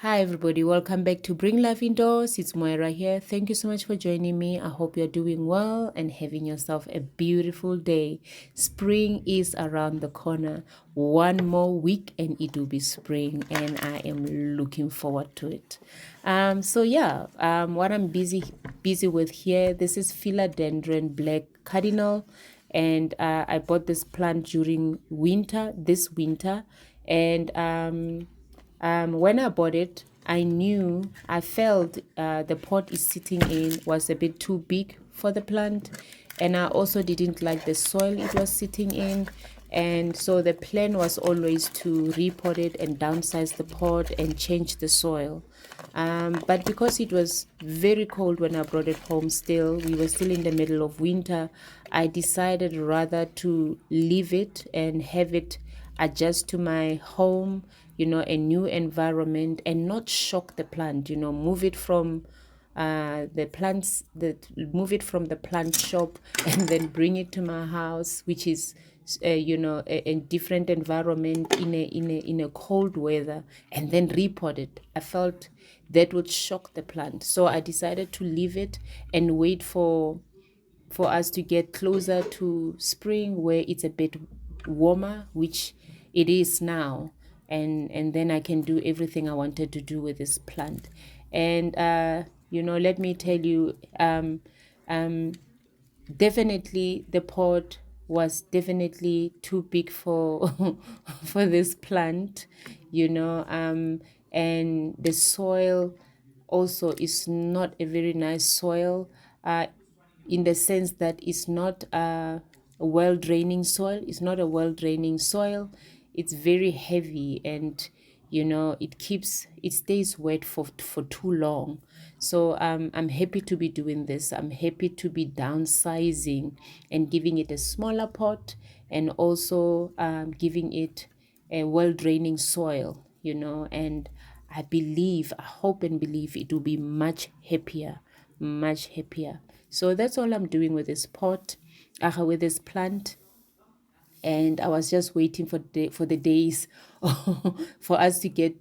Hi everybody, welcome back to Bring Life Indoors. It's Moira here. Thank you so much for joining me. I hope you're doing well and having yourself a beautiful day. Spring is around the corner. One more week and it will be spring, and I am looking forward to it. What I'm busy with here, this is Philodendron Black Cardinal, and I bought this plant during this winter, and when I bought it, I felt the pot is sitting in was a bit too big for the plant, and I also didn't like the soil it was sitting in. And so the plan was always to repot it and downsize the pot and change the soil. But because it was very cold when I brought it home, we were still in the middle of winter, I decided rather to leave it and have it adjust to my home, a new environment, and not shock the plant, move it from move it from the plant shop and then bring it to my house, which is a different environment in a cold weather, and then repot it. I felt that would shock the plant, so I decided to leave it and wait for us to get closer to spring, where it's a bit warmer, which it is now, and then I can do everything I wanted to do with this plant. And let me tell you, definitely the pot was definitely too big for for this plant, and the soil also is not a very nice soil, in the sense that it's not a well draining soil. It's not a well draining soil. It's very heavy, and it stays wet for too long. So I'm happy to be doing this. I'm happy to be downsizing and giving it a smaller pot, and also giving it a well draining soil, and I hope and believe it will be much happier, much happier. So that's all I'm doing with this pot, with this plant. And I was just waiting for the days for us to get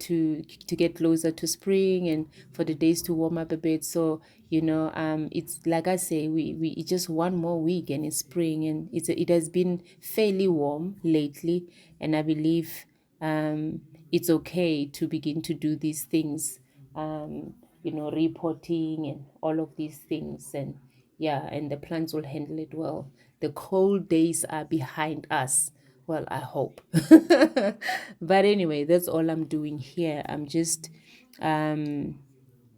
closer to spring, and for the days to warm up a bit. So it's like I say, we it's just one more week and it's spring, and it has been fairly warm lately, and I believe it's okay to begin to do these things, reporting and all of these things. And yeah, and the plants will handle it well. The cold days are behind us. Well, I hope. But anyway, that's all I'm doing here. I'm just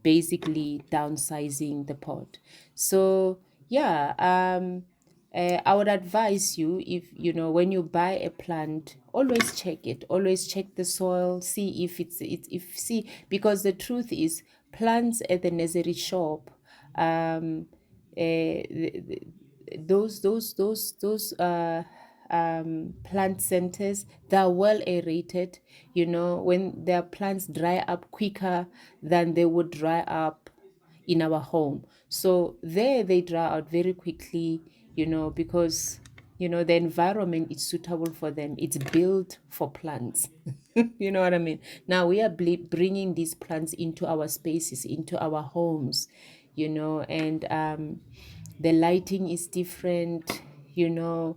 basically downsizing the pot. So yeah, I would advise you, if when you buy a plant, always check it. Always check the soil, see if because the truth is, plants at the nursery shop, those plant centers, they are well aerated. When their plants dry up quicker than they would dry up in our home. So there they dry out very quickly, because the environment is suitable for them. It's built for plants. You know what I mean? Now we are bringing these plants into our spaces, into our homes, and the lighting is different, the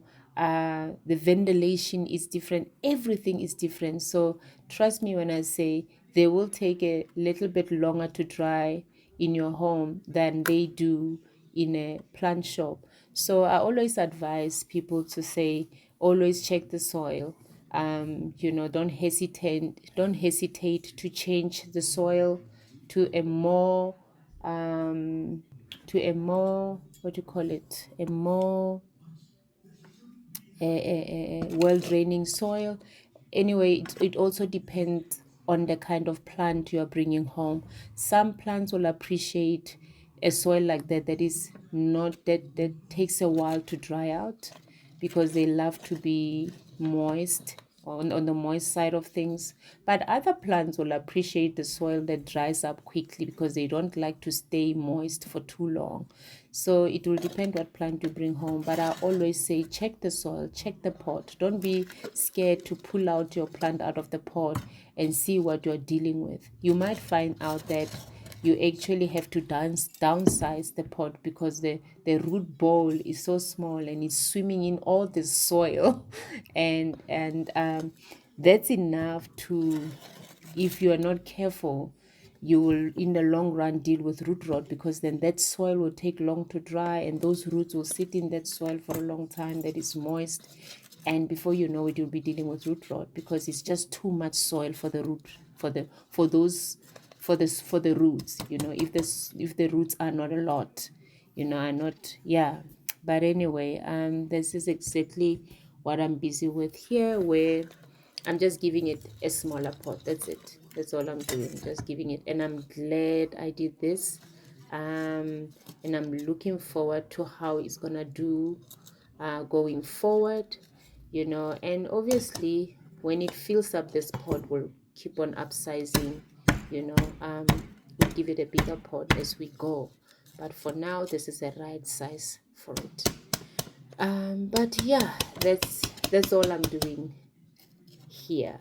ventilation is different, everything is different. So trust me when I say they will take a little bit longer to dry in your home than they do in a plant shop. So I always advise people to say, always check the soil. Don't hesitate to change the soil to a more what do you call it, a more well draining soil. Anyway, it also depends on the kind of plant you are bringing home. Some plants will appreciate a soil like that is not that takes a while to dry out, because they love to be moist on the moist side of things. But other plants will appreciate the soil that dries up quickly because they don't like to stay moist for too long. So it will depend what plant you bring home. But I always say check the soil, check the pot. Don't be scared to pull out your plant out of the pot and see what you're dealing with. You might find out that you actually have to downsize the pot because the root bowl is so small and it's swimming in all the soil and that's enough to, if you are not careful, you will in the long run deal with root rot, because then that soil will take long to dry and those roots will sit in that soil for a long time that is moist, and before you know it you'll be dealing with root rot because it's just too much soil for the root for the roots, if the roots are not a lot, are not, yeah. But anyway, this is exactly what I'm busy with here, where I'm just giving it a smaller pot. That's it. That's all I'm doing, just giving it. And I'm glad I did this, and I'm looking forward to how it's gonna do going forward, and obviously when it fills up, this pot will keep on upsizing, we'll give it a bigger pot as we go, but for now this is the right size for it. But yeah, that's all I'm doing here.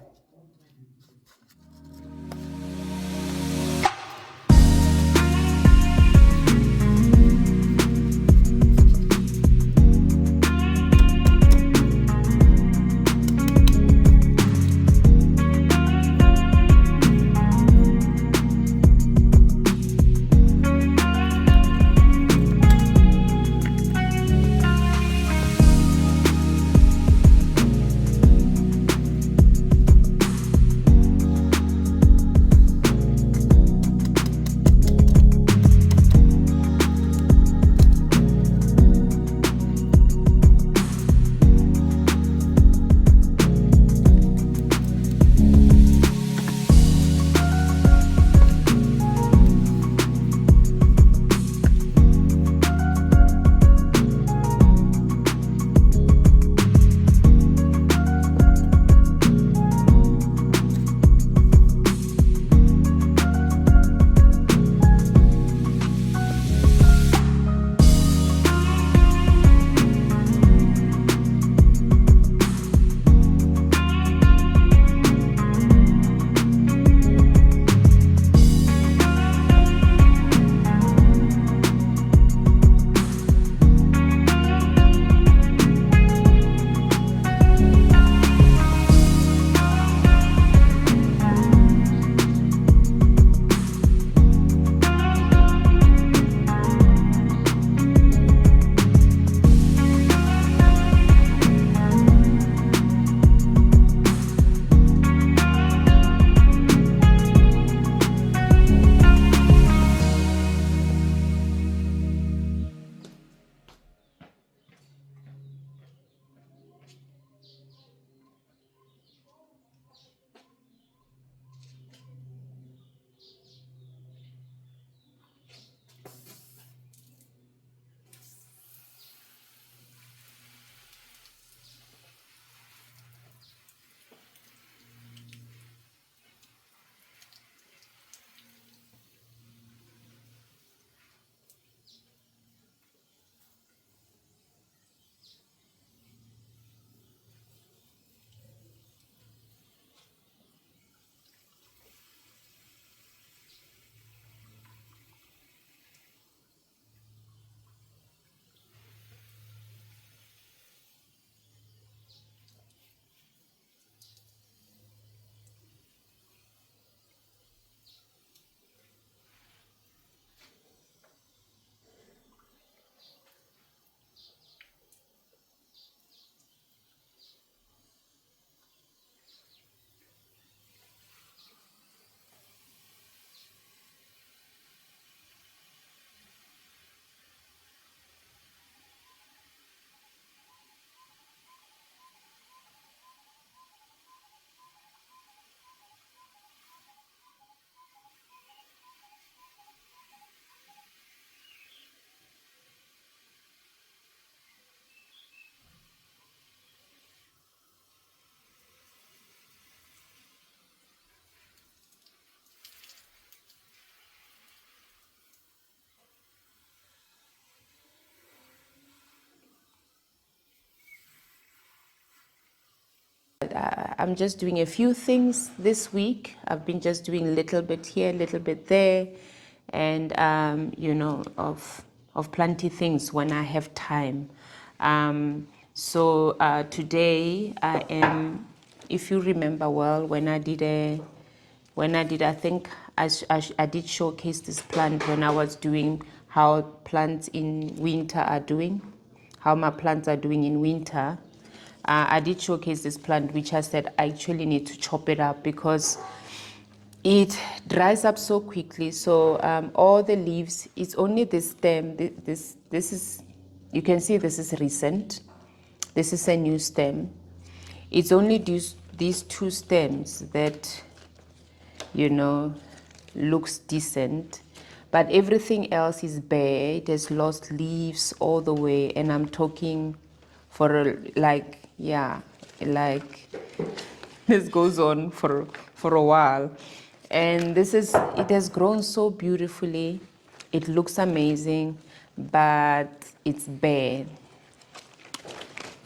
I'm just doing a few things this week. I've been just doing a little bit here, a little bit there, and you know, of plenty things when I have time. So today I am, if you remember well, when I did, I think I did showcase this plant when I was doing how plants in winter are doing, how my plants are doing in winter. I did showcase this plant, which I said I actually need to chop it up because it dries up so quickly. So all the leaves, it's only the stem. This is, you can see this is recent. This is a new stem. It's only these two stems that, you know, looks decent, but everything else is bare. It has lost leaves all the way, and I'm talking for like, yeah, like this goes on for a while. And this is, it has grown so beautifully, it looks amazing, but it's bare.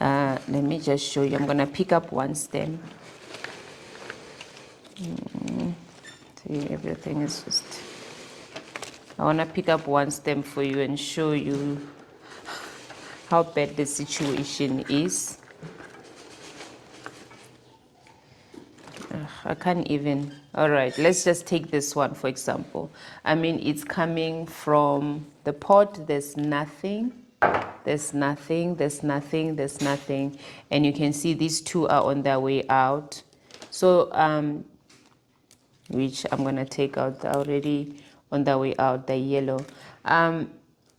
Let me just show you. I'm gonna pick up one stem. See, everything is just, I want to pick up one stem for you and show you how bad the situation is. I can't even. All right, let's just take this one for example. I mean, it's coming from the pot. There's nothing. There's nothing. There's nothing. There's nothing. And you can see these two are on their way out. So, which I'm gonna take out. They're already on their way out. The yellow.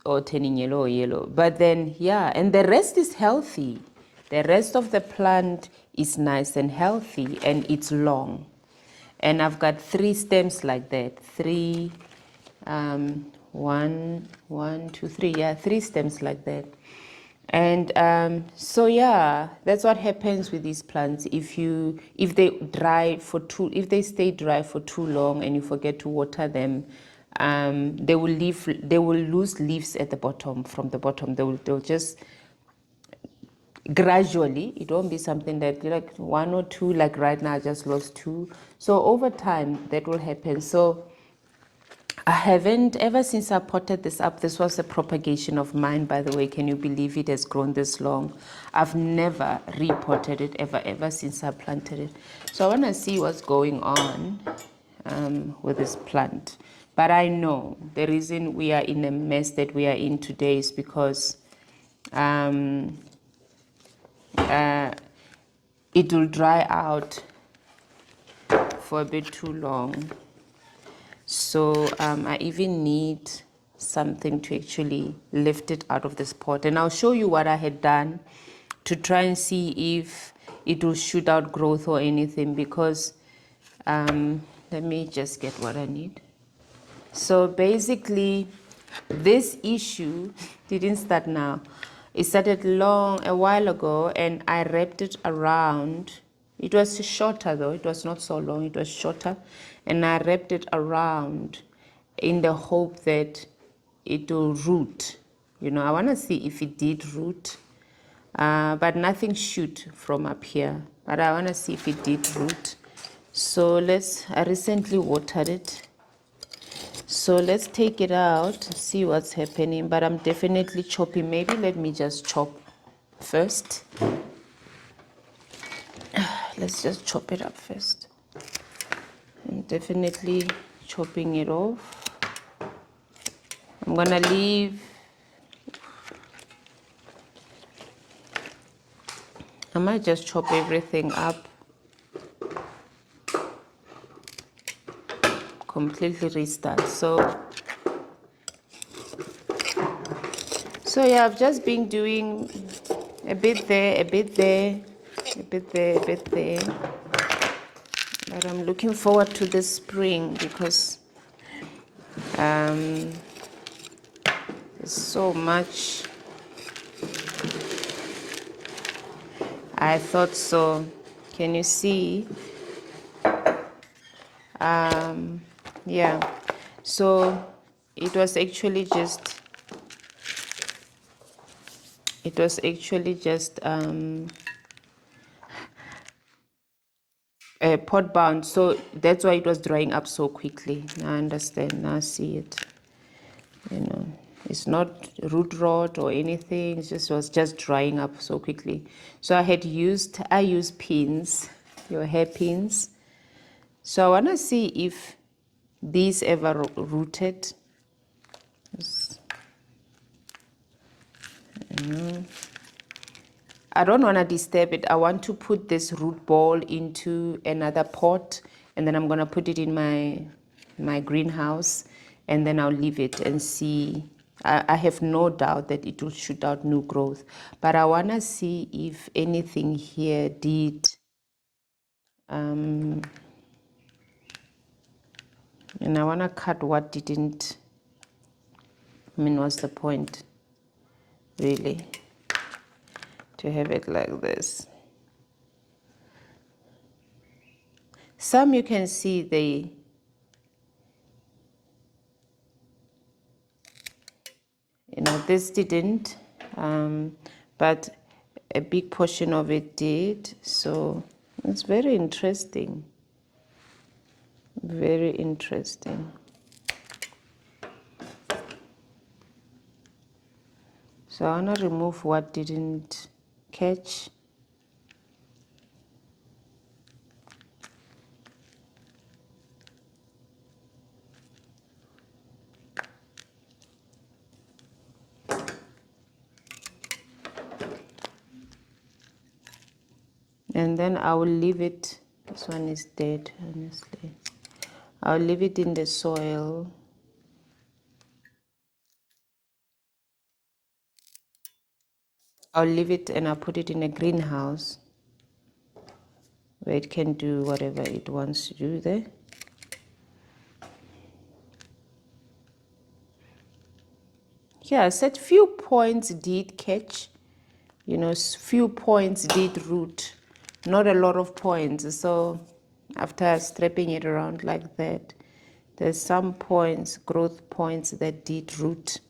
Or turning yellow or yellow. But then, yeah, and the rest is healthy. The rest of the plant is nice and healthy, and it's long. And I've got 3 stems like that. 3, 1, 2, 3. Yeah, 3 stems like that. And so yeah, that's what happens with these plants. If they stay dry for too long and you forget to water them, they will lose leaves at the bottom. From the bottom, they'll just gradually, it won't be something that like 1 or 2, like right now I just lost 2. So over time that will happen. So I haven't, ever since I potted this up, this was a propagation of mine, by the way. Can you believe it has grown this long? I've never repotted it ever since I planted it. So I want to see what's going on with this plant. But I know the reason we are in the mess that we are in today is because it will dry out for a bit too long. So I even need something to actually lift it out of this pot. And I'll show you what I had done to try and see if it will shoot out growth or anything, because let me just get what I need. So basically, this issue didn't start now. It started a while ago, and I wrapped it around. It was shorter though, it was not so long, it was shorter. And I wrapped it around in the hope that it will root. You know, I want to see if it did root. But nothing shoot from up here. But I want to see if it did root. So I recently watered it. So let's take it out, see what's happening. But I'm definitely chopping. Maybe let me just chop first. Let's just chop it up first. I'm definitely chopping it off. I'm gonna leave. I might just chop everything up. Completely restart. So yeah, I've just been doing a bit there, a bit there, a bit there, a bit there. But I'm looking forward to the spring because there's so much. I thought so. Can you see? Yeah. So it was actually just pot bound, so that's why it was drying up so quickly. Now I understand, now I see it. You know, it's not root rot or anything, it just was just drying up so quickly. So I used pins, your hair pins. So I want to see if these ever rooted. I don't want to disturb it. I want to put this root ball into another pot, and then I'm going to put it in my greenhouse, and then I'll leave it and see. I have no doubt that it will shoot out new growth, but I want to see if anything here did and I want to cut what didn't. I mean, what's the point really to have it like this? Some you can see this didn't, but a big portion of it did. So it's very interesting. Very interesting. So I want to remove what didn't catch. And then I will leave it. This one is dead, honestly. I'll leave it in the soil. I'll leave it and I'll put it in a greenhouse where it can do whatever it wants to do there. Yeah, I said few points did catch, few points did root, not a lot of points. So after strapping it around like that, there's some points, growth points that did root.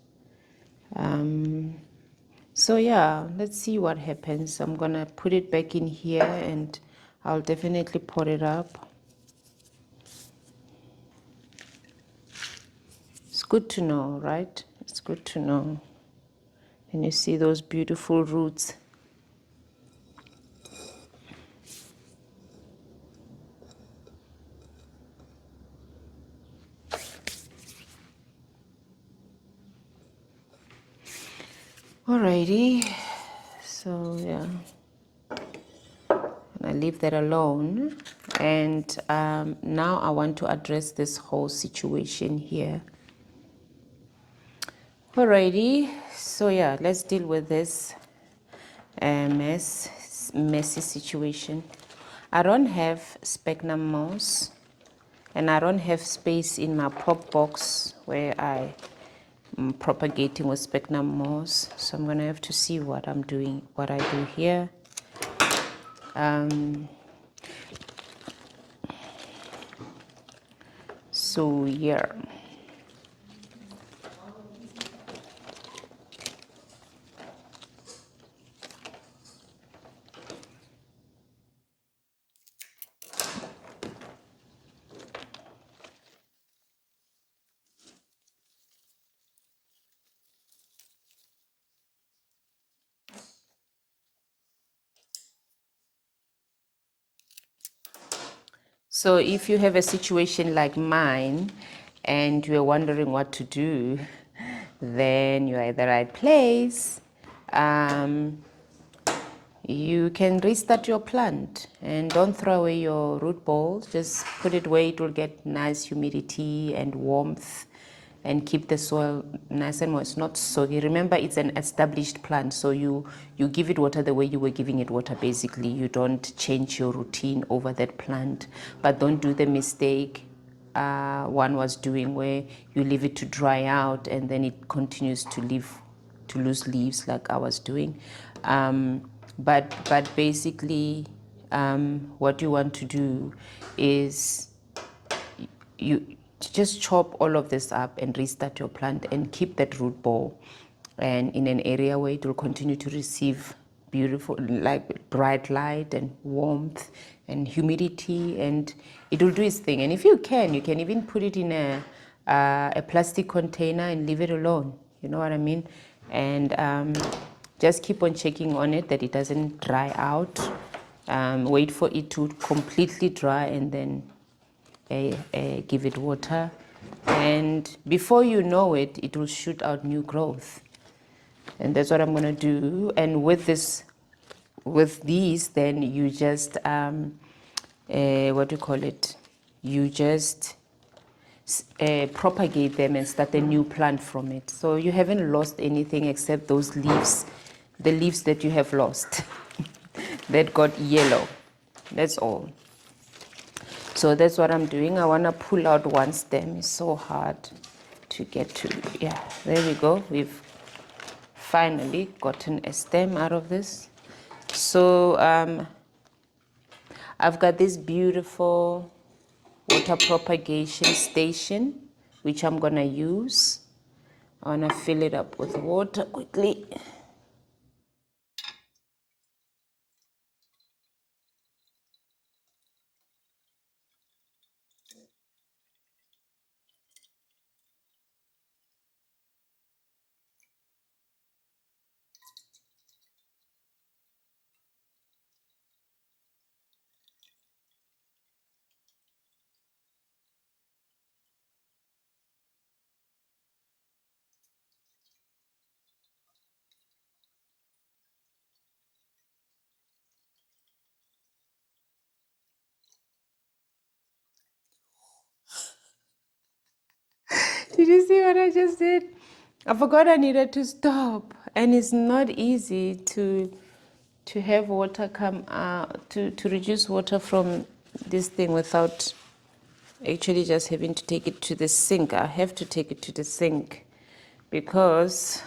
So yeah, let's see what happens. I'm gonna put it back in here and I'll definitely pot it up. It's good to know, right? It's good to know. And you see those beautiful roots. Alrighty, so yeah, and I leave that alone. And now I want to address this whole situation here. Alrighty, so yeah, let's deal with this messy situation. I don't have sphagnum moss, and I don't have space in my prop box where I propagating with sphagnum moss, so I'm gonna have to see what I'm doing, what I do here. So yeah, so if you have a situation like mine and you're wondering what to do, then you're at the right place. You can restart your plant and don't throw away your root balls. Just put it where it will get nice humidity and warmth and keep the soil nice and moist, not soggy. Remember, it's an established plant, so you give it water the way you were giving it water. Basically, you don't change your routine over that plant, but don't do the mistake one was doing where you leave it to dry out and then it continues to lose leaves like I was doing. But basically, what you want to do is you just chop all of this up and restart your plant and keep that root ball and in an area where it will continue to receive beautiful, like bright light and warmth and humidity, and it will do its thing. And if you can even put it in a plastic container and leave it alone. You know what I mean? And just keep on checking on it that it doesn't dry out. Wait for it to completely dry and then give it water. And before you know it, it will shoot out new growth. And that's what I'm going to do. And with these, then you just, what do you call it? You just propagate them and start a new plant from it. So you haven't lost anything except those leaves, the leaves that you have lost that got yellow. That's all. So that's what I'm doing. I want to pull out one stem. It's so hard to get to. Yeah, there we go. We've finally gotten a stem out of this. So I've got this beautiful water propagation station, which I'm gonna use. I wanna fill it up with water quickly. Did you see what I just did? I forgot I needed to stop, and it's not easy to have water come out, to reduce water from this thing without actually just having to take it to the sink. I have to take it to the sink because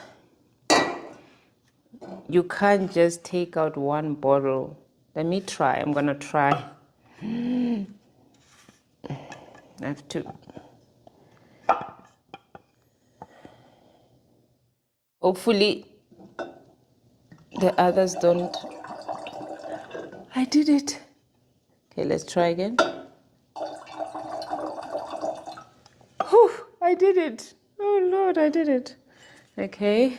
you can't just take out one bottle. Let me try. I'm gonna try. I have to. Hopefully the others don't. I did it. Okay, let's try again. Whew, I did it. Oh Lord, I did it. Okay.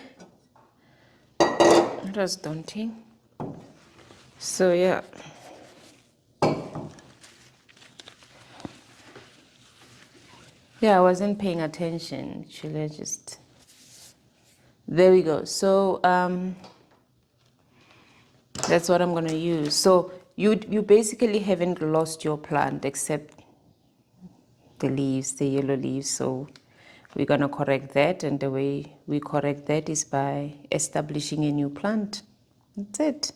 It was daunting. So yeah. Yeah, I wasn't paying attention. Actually, I just. There we go. So that's what I'm gonna use. So you basically haven't lost your plant except the leaves, the yellow leaves. So we're gonna correct that, and the way we correct that is by establishing a new plant. That's it.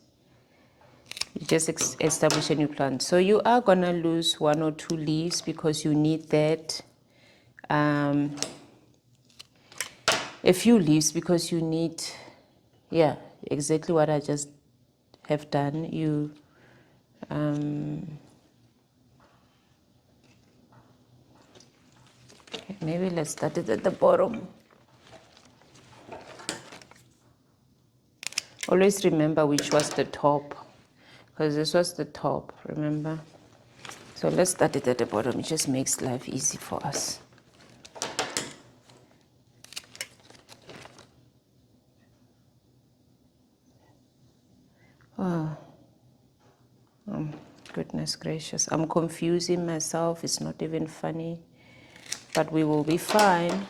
You just establish a new plant. So you are gonna lose one or two leaves because you need that. A few leaves because you need, yeah, exactly what I just have done. You maybe let's start it at the bottom. Always remember which was the top, because this was the top, remember? So let's start it at the bottom. It just makes life easy for us. Oh, goodness gracious. I'm confusing myself. It's not even funny, but we will be fine.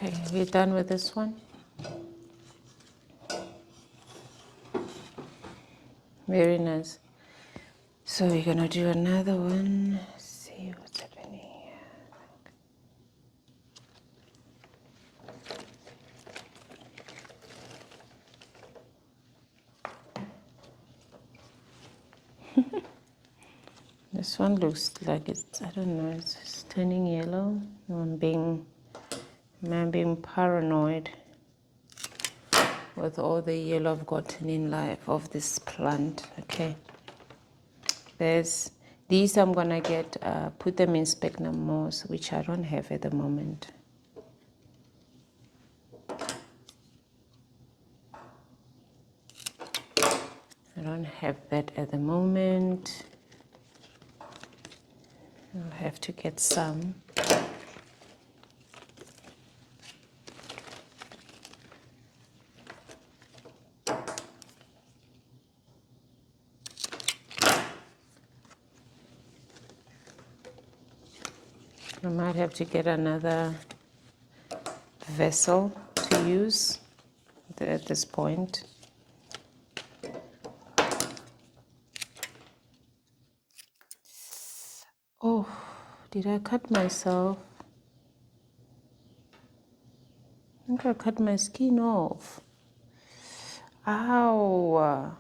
Okay, we're done with this one. Very nice. So we're gonna do another one. Let's see what's happening here. This one looks like it's, I don't know, it's turning yellow. I'm being paranoid with all the yellow I've gotten in life of this plant. Okay, there's these I'm gonna get, put them in specnum moss, which I don't have at the moment. I don't have that at the moment. I'll have to get some. I might have to get another vessel to use at this point. Oh, did I cut myself? I think I cut my skin off. Ow.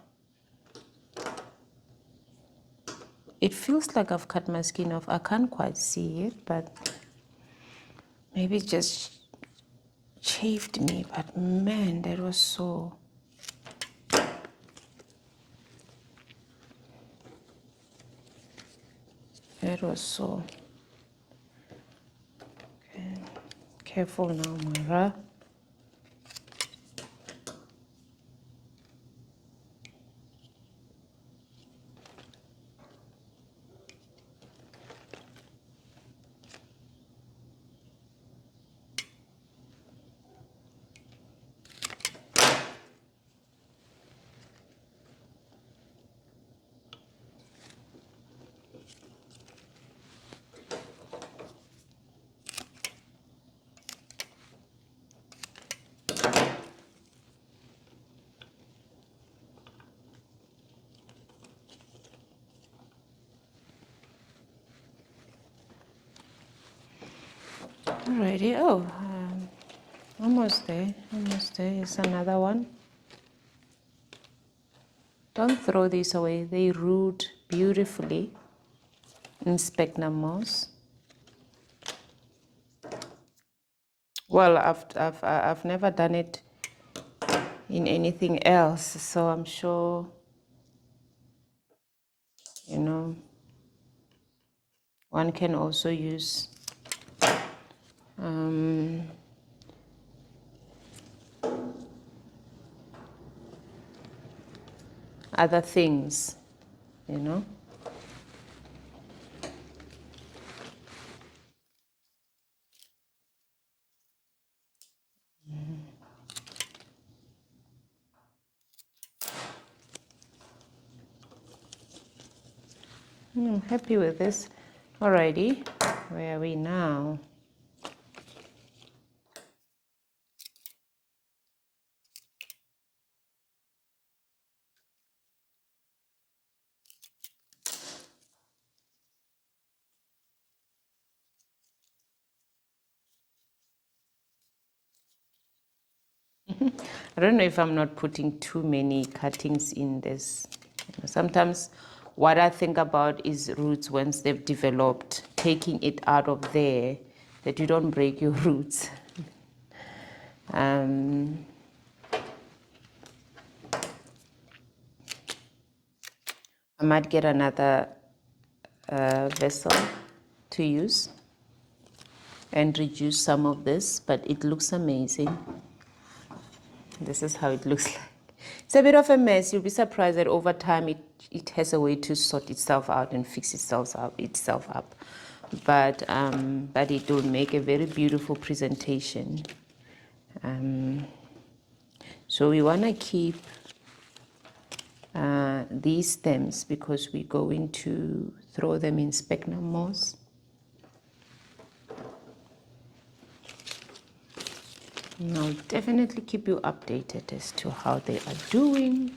It feels like I've cut my skin off. I can't quite see it, but maybe it just chafed me. But man, that was so... That was so... Okay. Careful now, Moira. Alrighty, almost there, Here's another one. Don't throw these away, they root beautifully in specnum moss. Well, I've never done it in anything else, so I'm sure, you know, one can also use other things, you know. I'm happy with this. Alrighty, where are we now? I don't know if I'm not putting too many cuttings in this. Sometimes what I think about is roots once they've developed, taking it out of there, that you don't break your roots. I might get another vessel to use and reduce some of this, but it looks amazing. This is how it looks like. It's a bit of a mess. You'll be surprised that over time it has a way to sort itself out and fix itself up. But it will make a very beautiful presentation. So we want to keep these stems because we're going to throw them in specnum moss. And I'll definitely keep you updated as to how they are doing.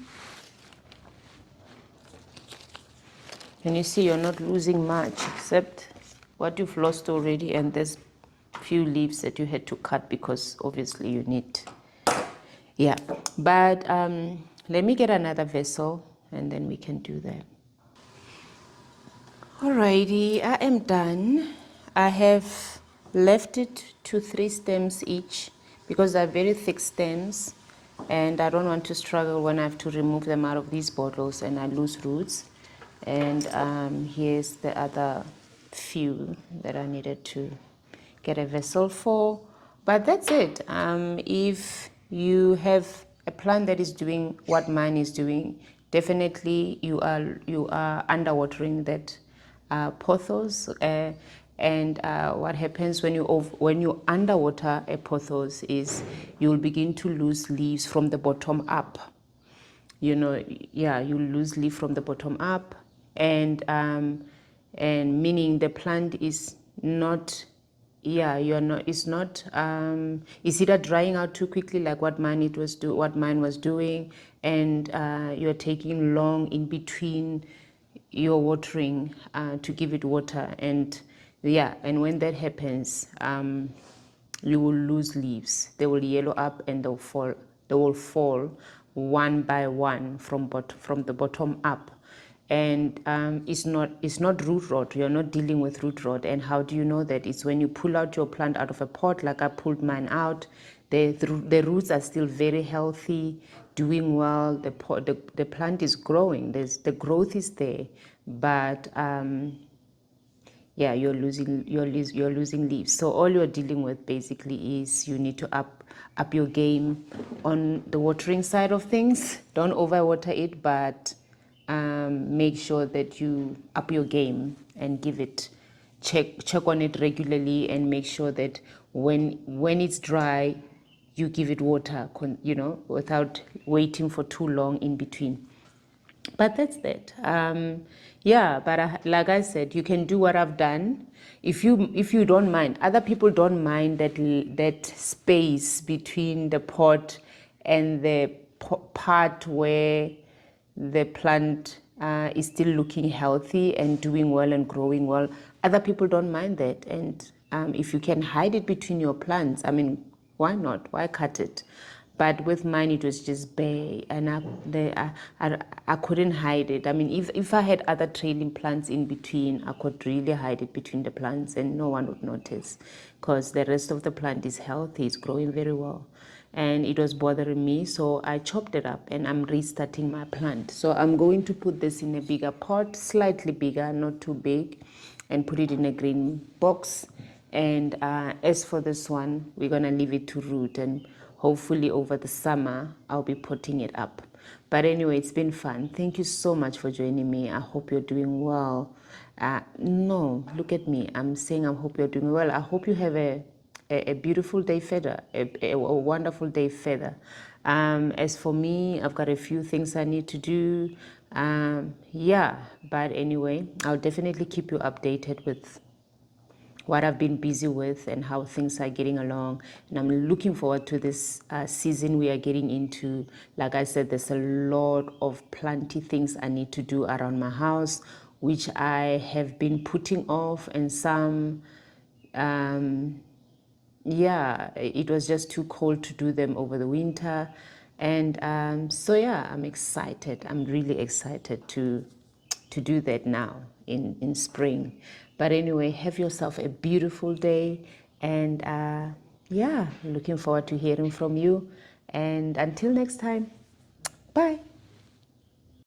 And you see, you're not losing much except what you've lost already, and there's few leaves that you had to cut because obviously you need. Yeah, but let me get another vessel and then we can do that. Alrighty, I am done. I have left it to 3 stems each because they're very thick stems and I don't want to struggle when I have to remove them out of these bottles and I lose roots. And here's the other few that I needed to get a vessel for. But that's it. If you have a plant that is doing what mine is doing, definitely you are underwatering that pothos. And what happens when you underwater a pothos is you'll begin to lose leaves from the bottom up. You know, yeah, you lose leaf from the bottom up, and meaning the plant is not, yeah, you're not, it's not, it's either drying out too quickly like what mine was doing, and you're taking long in between your watering to give it water. And yeah, and when that happens, you will lose leaves. They will yellow up and they will fall one by one from the bottom up. And it's not root rot. You're not dealing with root rot. And how do you know that? It's when you pull out your plant out of a pot, like I pulled mine out. The roots are still very healthy, doing well. The plant is growing. The growth is there, but yeah, you're losing leaves. So all you're dealing with basically is you need to up your game on the watering side of things. Don't overwater it, but make sure that you up your game and give it check on it regularly, and make sure that when it's dry, you give it water, without waiting for too long in between. But that's that. Yeah, but like I said, you can do what I've done if you don't mind. Other people don't mind that space between the pot and the part where the plant is still looking healthy and doing well and growing well. Other people don't mind that, and if you can hide it between your plants, I mean, why not? Why cut it? But with mine, it was just bare, and I couldn't hide it. I mean, if I had other trailing plants in between, I could really hide it between the plants, and no one would notice, because the rest of the plant is healthy, it's growing very well, and it was bothering me. So I chopped it up, and I'm restarting my plant. So I'm going to put this in a bigger pot, slightly bigger, not too big, and put it in a green box. And as for this one, we're gonna leave it to root, and hopefully over the summer I'll be putting it up. But anyway, it's been fun. Thank you so much for joining me. I hope you're doing well. No, look at me. I'm saying I hope you're doing well. I hope you have a beautiful day further, a wonderful day further. As for me, I've got a few things I need to do. Yeah, but anyway, I'll definitely keep you updated with what I've been busy with and how things are getting along. And I'm looking forward to this season we are getting into. Like I said, there's a lot of planty things I need to do around my house, which I have been putting off, and some, yeah, it was just too cold to do them over the winter. And so yeah, I'm excited. I'm really excited to do that now in spring. But anyway, have yourself a beautiful day, and yeah, looking forward to hearing from you. And until next time, bye.